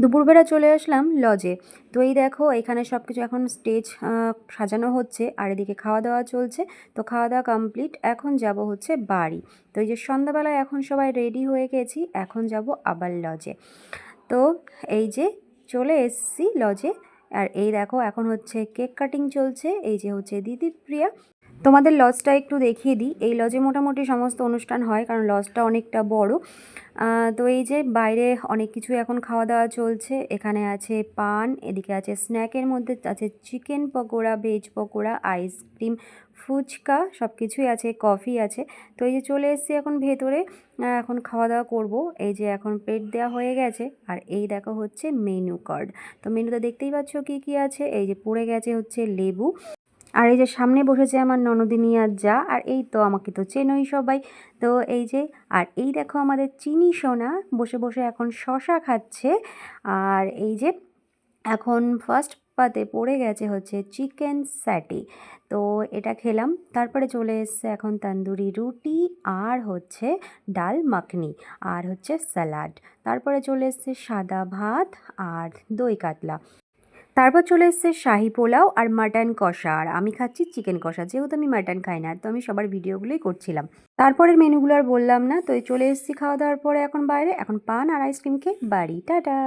দুপুরবেলা চলে আসলাম লজে। তো এই দেখো এখানে সব কিছু এখন স্টেজ সাজানো হচ্ছে আর এদিকে খাওয়া দাওয়া চলছে। তো খাওয়া দাওয়া কমপ্লিট, এখন যাব হচ্ছে বাড়ি। তো এই যে সন্ধ্যাবেলায় এখন সবাই রেডি হয়ে গেছি, এখন যাব আবার লজে। তো এই যে চলে এসছি লজে। আর এই দেখো এখন হচ্ছে কেক কাটিং চলছে, এই যে হচ্ছে দিদি প্রিয়া। তোমাদের লজটা একটু দেখিয়ে দিই। এই লজে মোটামুটি সমস্ত অনুষ্ঠান হয়, কারণ লজটা অনেকটা বড়। তো এই যে বাইরে অনেক কিছু এখন খাওয়া দাওয়া চলছে। এখানে আছে পান, এদিকে আছে স্ন্যাকের মধ্যে আছে chicken pakora, veg pakora, ice cream, phuchka, সব কিছুই আছে, কফি আছে। তো এই যে চলে এসেছি এখন ভেতরে, এখন খাওয়া দাওয়া করব। এই যে এখন প্লেট দেওয়া হয়ে গেছে, আর এই দেখো হচ্ছে মেনু কার্ড। তো মেনুতে দেখতেই পাচ্ছ কি কি আছে। এই যে পড়ে গেছে হচ্ছে লেবু, আর এই যে সামনে বসেছে আমার ননদিনী আর যা, আর এই তো আমাকে তো চেনই সবাই। তো এই যে, আর এই দেখো আমাদের চিনি সোনা বসে বসে এখন শশা খাচ্ছে। আর এই যে এখন ফার্স্ট পাতে পড়ে গেছে হচ্ছে চিকেন স্যাটি। তো এটা খেলাম, তারপরে চলে এসছে এখন তন্দুরি রুটি, আর হচ্ছে ডাল মাখনি, আর হচ্ছে স্যালাড। তারপরে চলে এসছে সাদা ভাত আর দই কাতলা। তারপর চলে এসছে শাহি পোলাও আর মাটন কষা, আর আমি খাচ্ছি চিকেন কষা, যেহেতু আমি মাটন খাই না। তো আমি সবার ভিডিওগুলোই করছিলাম। তারপরের মেনুগুলো আর বললাম না। তো এই চলে এসেছি খাওয়া দাওয়ার পরে এখন বাইরে, এখন পান আর আইসক্রিম খেয়ে বাড়ি, টাটা।